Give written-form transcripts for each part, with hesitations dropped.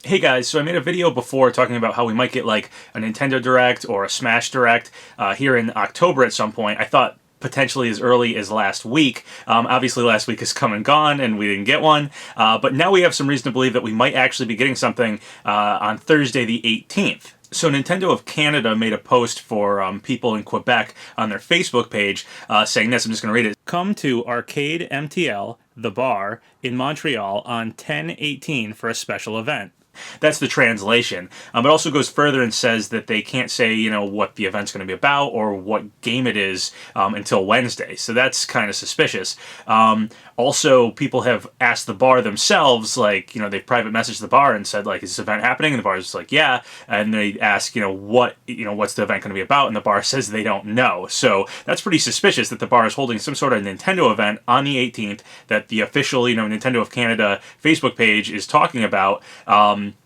Hey guys, so I made a video before talking about how we might get like a Nintendo Direct or a Smash Direct here in October at some point. I thought potentially as early as last week. Obviously last week has come and gone and we didn't get one, but now we have some reason to believe that we might actually be getting something on Thursday the 18th. So Nintendo of Canada made a post for people in Quebec on their Facebook page saying this. I'm just going to read it. Come to Arcade MTL, the bar, in Montreal on 10/18 for a special event. That's the translation. It also goes further and says that they can't say, what the event's going to be about or what game it is until Wednesday. So that's kind of suspicious. Also, people have asked the bar themselves, like, they private messaged the bar and said, like, is this event happening? And the bar's like, yeah. And they ask, what's the event going to be about? And the bar says they don't know. So that's pretty suspicious that the bar is holding some sort of Nintendo event on the 18th that the official, Nintendo of Canada Facebook page is talking about.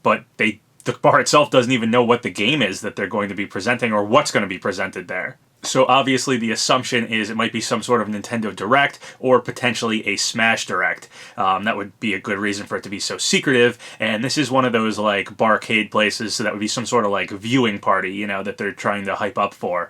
But the bar itself doesn't even know what the game is that they're going to be presenting or what's going to be presented there. So obviously the assumption is it might be some sort of Nintendo Direct or potentially a Smash Direct. That would be a good reason for it to be so secretive. And this is one of those like barcade places, so that would be some sort of like viewing party, that they're trying to hype up for.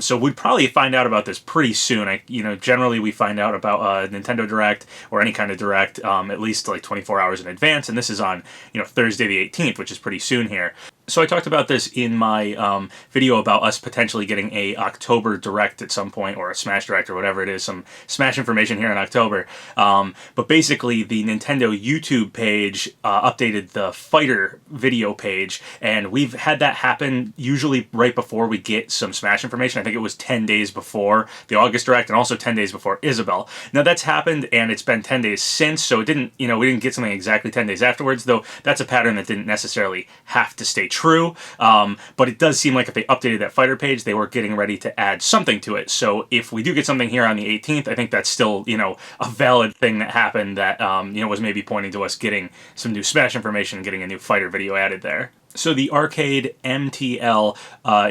So we'd probably find out about this pretty soon. Generally we find out about a Nintendo Direct or any kind of Direct at least like 24 hours in advance. And this is on Thursday the 18th, which is pretty soon here. So I talked about this in my video about us potentially getting a October Direct at some point, or a Smash Direct, or whatever it is, some Smash information here in October. But basically, the Nintendo YouTube page updated the Fighter video page, and we've had that happen usually right before we get some Smash information. I think it was 10 days before the August Direct, and also 10 days before Isabelle. Now that's happened, and it's been 10 days since, so it didn't, we didn't get something exactly 10 days afterwards, though that's a pattern that didn't necessarily have to stay true, but it does seem like if they updated that Fighter page, they were getting ready to add something to it. So if we do get something here on the 18th, I think that's still, a valid thing that happened that, was maybe pointing to us getting some new Smash information, getting a new Fighter video added there. So the Arcade MTL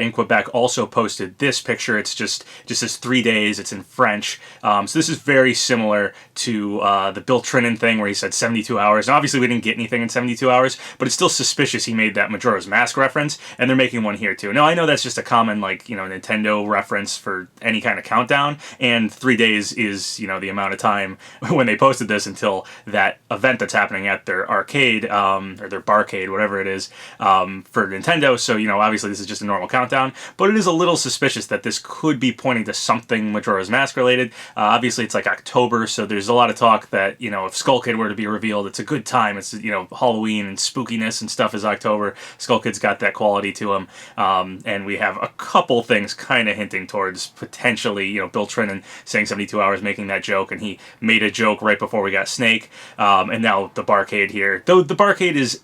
in Quebec also posted this picture. It's just says 3 days. It's in French. So this is very similar to the Bill Trinan thing where he said 72 hours. And obviously we didn't get anything in 72 hours, but it's still suspicious he made that Majora's Mask reference, and they're making one here too. Now I know that's just a common Nintendo reference for any kind of countdown, and 3 days is the amount of time when they posted this until that event that's happening at their arcade or their barcade, whatever it is. For Nintendo, so obviously this is just a normal countdown, but it is a little suspicious that this could be pointing to something Majora's Mask related. Obviously it's like October, so there's a lot of talk that if Skull Kid were to be revealed, it's a good time. It's Halloween and spookiness and stuff is October. Skull Kid's got that quality to him, and we have a couple things kind of hinting towards potentially Bill Trinan saying 72 hours, making that joke, and he made a joke right before we got Snake, and now the barcade here. Though the barcade is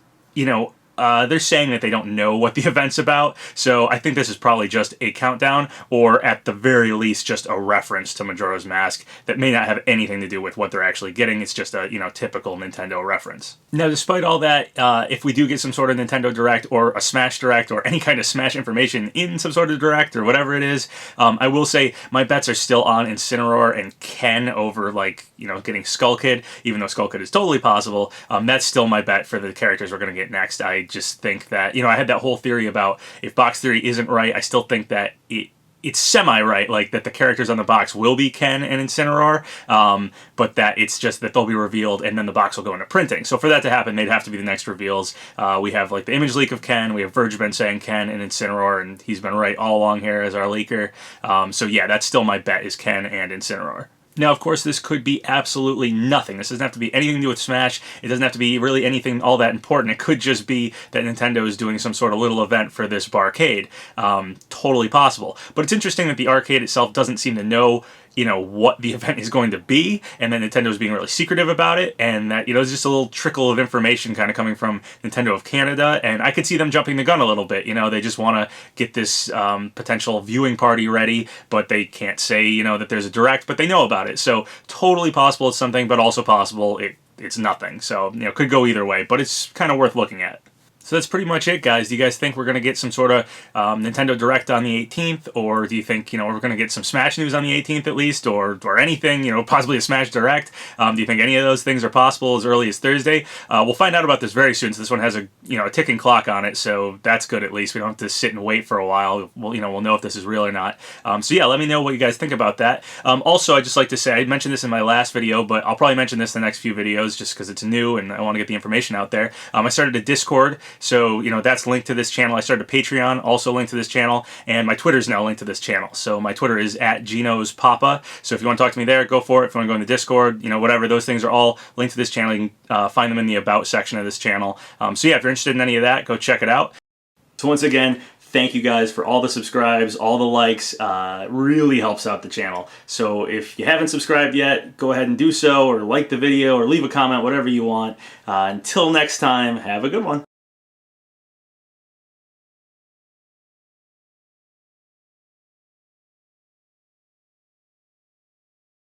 they're saying that they don't know what the event's about, so I think this is probably just a countdown, or at the very least just a reference to Majora's Mask that may not have anything to do with what they're actually getting. It's just a typical Nintendo reference. Now, despite all that, if we do get some sort of Nintendo Direct or a Smash Direct or any kind of Smash information in some sort of Direct or whatever it is, I will say my bets are still on Incineroar and Ken over getting Skull Kid, even though Skull Kid is totally possible. That's still my bet for the characters we're going to get next. I just think that, I had that whole theory about if box theory isn't right, I still think that it's semi-right, like that the characters on the box will be Ken and Incineroar, but that it's just that they'll be revealed and then the box will go into printing. So for that to happen, they'd have to be the next reveals. We have like the image leak of Ken, we have Verge been saying Ken and Incineroar, and he's been right all along here as our leaker. So yeah, that's still my bet, is Ken and Incineroar. Now, of course, this could be absolutely nothing. This doesn't have to be anything to do with Smash. It doesn't have to be really anything all that important. It could just be that Nintendo is doing some sort of little event for this barcade. Totally possible. But it's interesting that the arcade itself doesn't seem to know what the event is going to be, and then Nintendo's being really secretive about it, and that, it's just a little trickle of information kind of coming from Nintendo of Canada, and I could see them jumping the gun a little bit. They just want to get this potential viewing party ready, but they can't say, that there's a Direct, but they know about it. So totally possible it's something, but also possible it's nothing. So, could go either way, but it's kind of worth looking at. So that's pretty much it, guys. Do you guys think we're going to get some sort of Nintendo Direct on the 18th, or do you think we're going to get some Smash news on the 18th at least, or anything, possibly a Smash Direct? Do you think any of those things are possible as early as Thursday? We'll find out about this very soon. So this one has a a ticking clock on it, so that's good at least. We don't have to sit and wait for a while. We'll know if this is real or not. So yeah, let me know what you guys think about that. Also, I'd just like to say, I mentioned this in my last video, but I'll probably mention this in the next few videos just because it's new and I want to get the information out there. I started a Discord. So, that's linked to this channel. I started a Patreon, also linked to this channel, and my Twitter is now linked to this channel. So my Twitter is @GenosPapa. So if you want to talk to me there, go for it. If you want to go in the Discord, whatever, those things are all linked to this channel. You can find them in the About section of this channel. So yeah, if you're interested in any of that, go check it out. So once again, thank you guys for all the subscribes, all the likes. It really helps out the channel. So if you haven't subscribed yet, go ahead and do so, or like the video, or leave a comment, whatever you want. Until next time, have a good one.